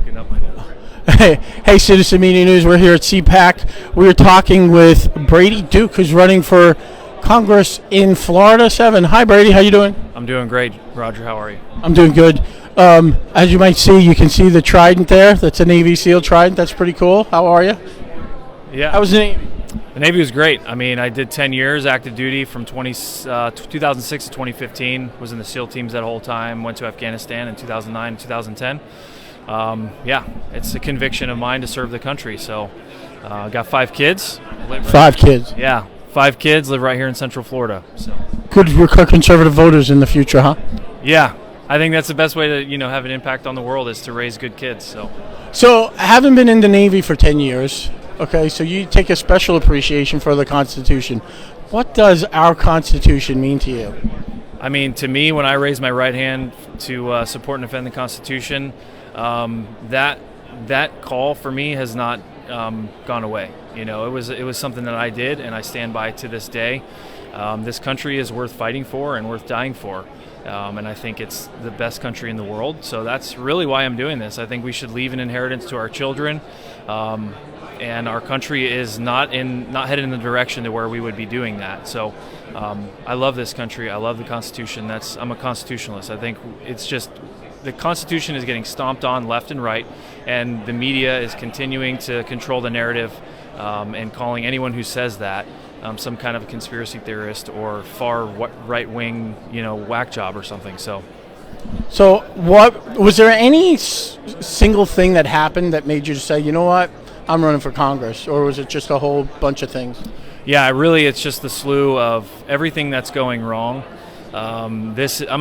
looking up my notes. Hey, Citizen Media News. We're here at CPAC. We are talking with Brady Duke, who's running for Congress in Florida 7. Hi, Brady. How you doing? I'm doing great. Roger, how are you? I'm doing good. As you might see, you can see the trident there. That's a Navy SEAL trident. That's pretty cool. How are you? Yeah. How was the Navy? The Navy was great. I mean, I did 10 years active duty from 2006 to 2015. Was in the SEAL teams that whole time. Went to Afghanistan in 2009 and 2010. It's a conviction of mine to serve the country. So, got 5 kids. 5 kids. Yeah, 5 kids. Live right here in Central Florida. So, good conservative voters in the future, huh? Yeah, I think that's the best way to have an impact on the world is to raise good kids. So, having been in the Navy for 10 years, okay, so you take a special appreciation for the Constitution. What does our Constitution mean to you? I mean, to me, when I raise my right hand to support and defend the Constitution, that call for me has not gone away. It was something that I did, and I stand by to this day. This country is worth fighting for and worth dying for, and I think it's the best country in the world. So that's really why I'm doing this. I think we should leave an inheritance to our children, and our country is not headed in the direction to where we would be doing that. So I love this country. I love the Constitution. I'm a constitutionalist. I think it's just the Constitution is getting stomped on left and right, and the media is continuing to control the narrative and calling anyone who says that some kind of a conspiracy theorist or far right-wing, whack job or something. So what was there any single thing that happened that made you say, you know what, I'm running for Congress, or was it just a whole bunch of things? Yeah, it's just the slew of everything that's going wrong. I'm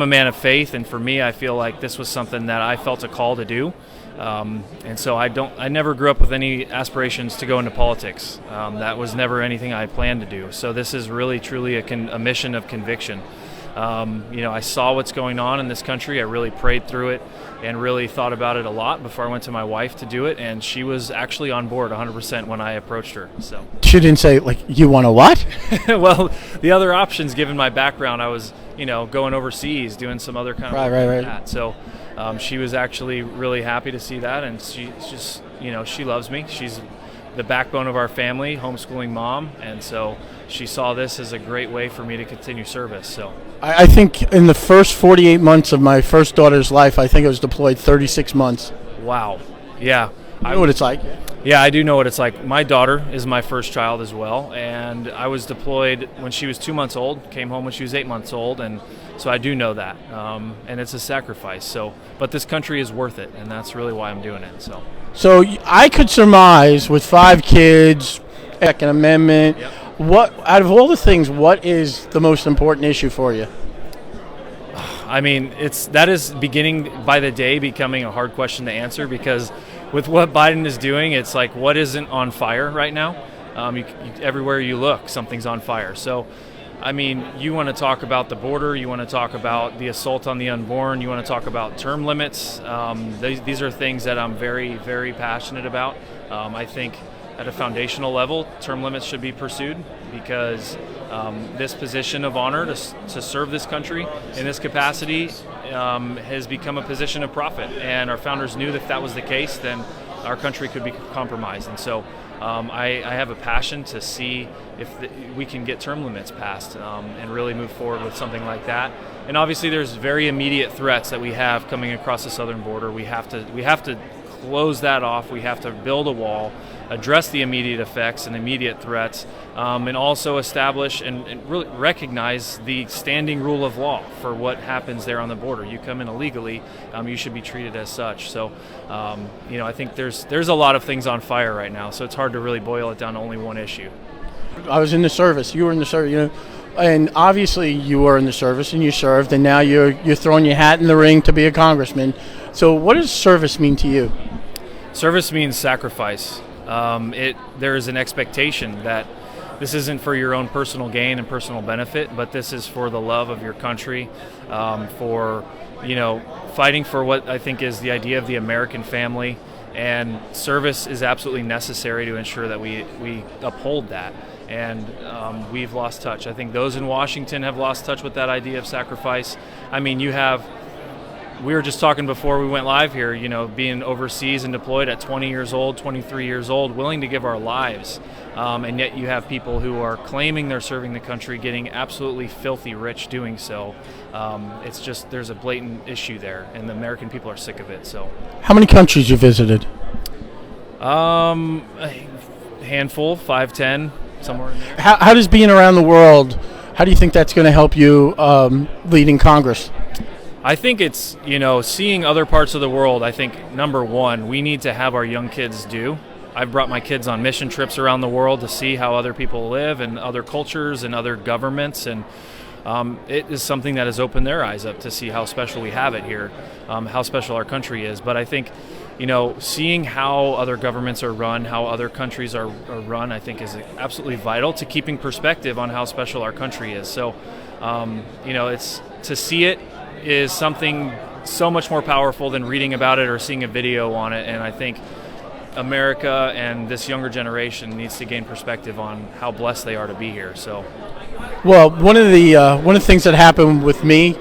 a man of faith, and for me, I feel like this was something that I felt a call to do. And so I never grew up with any aspirations to go into politics. That was never anything I planned to do. So this is really, truly a mission of conviction. I saw what's going on in this country. I really prayed through it and really thought about it a lot before I went to my wife to do it. And she was actually on board 100% when I approached her. So she didn't say, you want to what? Well, the other options, given my background, I was, going overseas, doing some other kind of work like that. So she was actually really happy to see that. And she's just, she loves me. She's the backbone of our family, homeschooling mom, and so she saw this as a great way for me to continue service. So I think in the first 48 months of my first daughter's life, I think I was deployed 36 months. Wow. Yeah. I know what it's like. Yeah, I do know what it's like. My daughter is my first child as well, and I was deployed when she was 2 months old, came home when she was 8 months old, and so I do know that, and it's a sacrifice. But this country is worth it, and that's really why I'm doing it. So I could surmise with 5 kids, Second Amendment, yep. What out of all the things, what is the most important issue for you? I mean, that is beginning by the day becoming a hard question to answer, because with what Biden is doing, it's like, what isn't on fire right now? Everywhere you look, something's on fire. So, I mean, you want to talk about the border, you want to talk about the assault on the unborn, you want to talk about term limits. These are things that I'm very, very passionate about. I think at a foundational level, term limits should be pursued, because this position of honor to serve this country in this capacity has become a position of profit. And our founders knew that was the case, then our country could be compromised. And so I have a passion to see if we can get term limits passed and really move forward with something like that. And obviously there's very immediate threats that we have coming across the southern border. We have to close that off. We have to build a wall, address the immediate effects and immediate threats, and also establish and really recognize the standing rule of law for what happens there on the border. You come in illegally, you should be treated as such. So, I think there's a lot of things on fire right now, so it's hard to really boil it down to only one issue. I was in the service. You were in the service, and obviously you were in the service and you served, and now you're throwing your hat in the ring to be a congressman. So what does service mean to you? Service means sacrifice. There is an expectation that this isn't for your own personal gain and personal benefit, but this is for the love of your country, for fighting for what I think is the idea of the American family. And service is absolutely necessary to ensure that we uphold that. And we've lost touch. I think those in Washington have lost touch with that idea of sacrifice. I mean, you have we were just talking before we went live here, being overseas and deployed at 20 years old, 23 years old, willing to give our lives. And yet you have people who are claiming they're serving the country, getting absolutely filthy rich doing so. It's just, there's a blatant issue there, and the American people are sick of it. So, how many countries you visited? A handful, 5, 10, somewhere in there. How does being around the world, how do you think that's going to help you leading Congress? I think it's, seeing other parts of the world. I think, number one, we need to have our young kids do. I've brought my kids on mission trips around the world to see how other people live and other cultures and other governments, and it is something that has opened their eyes up to see how special we have it here, how special our country is. But I think, seeing how other governments are run, how other countries are run, I think is absolutely vital to keeping perspective on how special our country is. So, it's to see it is something so much more powerful than reading about it or seeing a video on it. And I think America and this younger generation needs to gain perspective on how blessed they are to be here. So, well, one of the things that happened with me,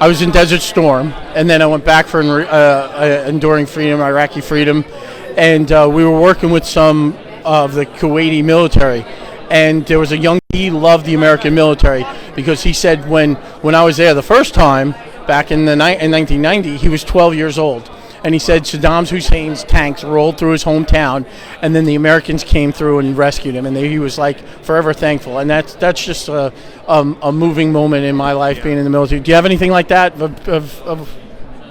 I was in Desert Storm, and then I went back for Enduring Freedom, Iraqi Freedom, and we were working with some of the Kuwaiti military. And there was he loved the American military because he said when I was there the first time, back in 1990, he was 12 years old. And he said Saddam Hussein's tanks rolled through his hometown, and then the Americans came through and rescued him, and he was like forever thankful. And that's just a moving moment in my life, being in the military. Do you have anything like that?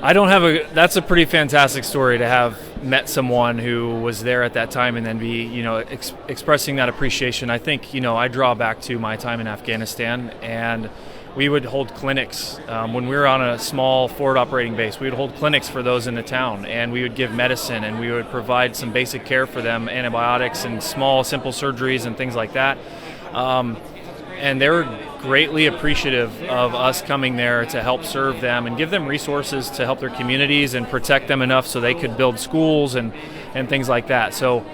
I don't have that's a pretty fantastic story to have met someone who was there at that time and then be, expressing that appreciation. I think, I draw back to my time in Afghanistan, and we would hold clinics. When we were on a small forward operating base, we would hold clinics for those in the town, and we would give medicine, and we would provide some basic care for them, antibiotics and small, simple surgeries and things like that. And they were greatly appreciative of us coming there to help serve them and give them resources to help their communities and protect them enough so they could build schools and things like that. So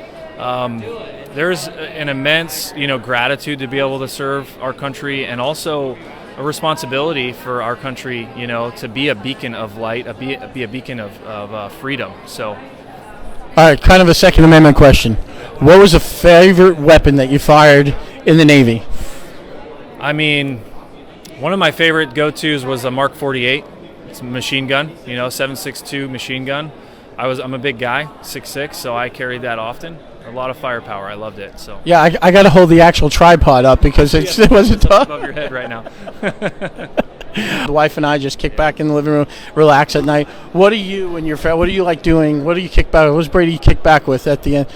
there's an immense, gratitude to be able to serve our country, and also a responsibility for our country, to be a beacon of light, be a beacon of freedom. So, all right, kind of a Second Amendment question. What was a favorite weapon that you fired in the Navy? I mean, one of my favorite go-tos was a Mark 48. It's a machine gun, 7.62 machine gun. I'm a big guy, 6'6", so I carried that often. A lot of firepower. I loved it. So yeah, I got to hold the actual tripod up because it wasn't tough. Above your head right now. The wife and I just kick back in the living room, relax at night. What do you and your family? What do you like doing? What do you kick back? What does Brady kick back with at the end?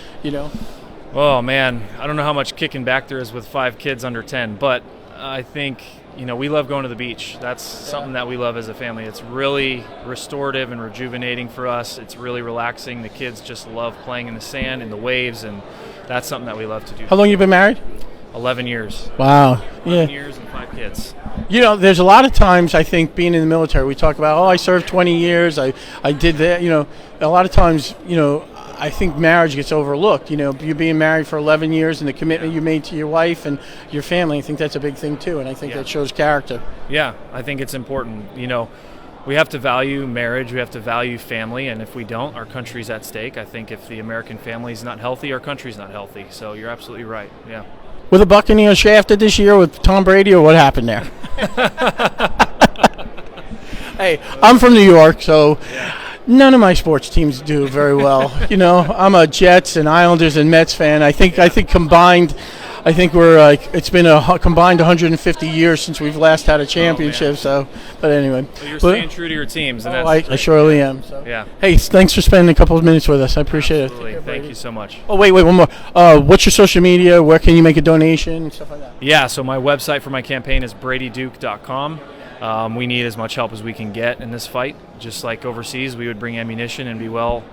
Oh man, I don't know how much kicking back there is with 5 kids under 10, but I think we love going to the beach. That's something that we love as a family. It's really restorative and rejuvenating for us. It's really relaxing. The kids just love playing in the sand, in the waves, and that's something that we love to do. How long you been married? 11 years. Wow. 11 years and 5 kids. There's a lot of times, I think, being in the military, we talk about, I served 20 years, I did that, a lot of times, I think marriage gets overlooked. You being married for 11 years and the commitment you made to your wife and your family, I think that's a big thing too, and I think that shows character. Yeah, I think it's important. We have to value marriage, we have to value family, and if we don't, our country's at stake. I think if the American family is not healthy, our country's not healthy. So you're absolutely right, yeah. Were the Buccaneers shafted this year with Tom Brady, or what happened there? Hey, I'm from New York, so none of my sports teams do very well. I'm a Jets and Islanders and Mets fan. I think combined, we're it's been a combined 150 years since we've last had a championship. But anyway, so you're staying true to your teams, and I surely am. So. Yeah. Hey, thanks for spending a couple of minutes with us. I appreciate it. Thank you so much. Oh wait, one more. What's your social media? Where can you make a donation and stuff like that? Yeah. So my website for my campaign is bradyduke.com. We need as much help as we can get in this fight. Just like overseas, we would bring ammunition and be well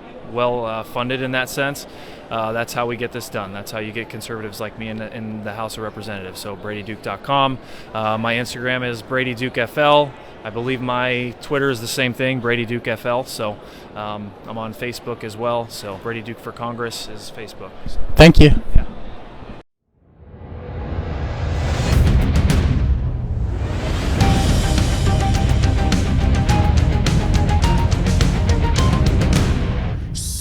funded in that sense. That's how we get this done. That's how you get conservatives like me in the House of Representatives. So bradyduke.com. My Instagram is BradyDukeFL. I believe my Twitter is the same thing, BradyDukeFL. So I'm on Facebook as well. So Brady Duke for Congress is Facebook. So. Thank you. Yeah.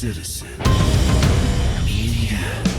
citizen. Media.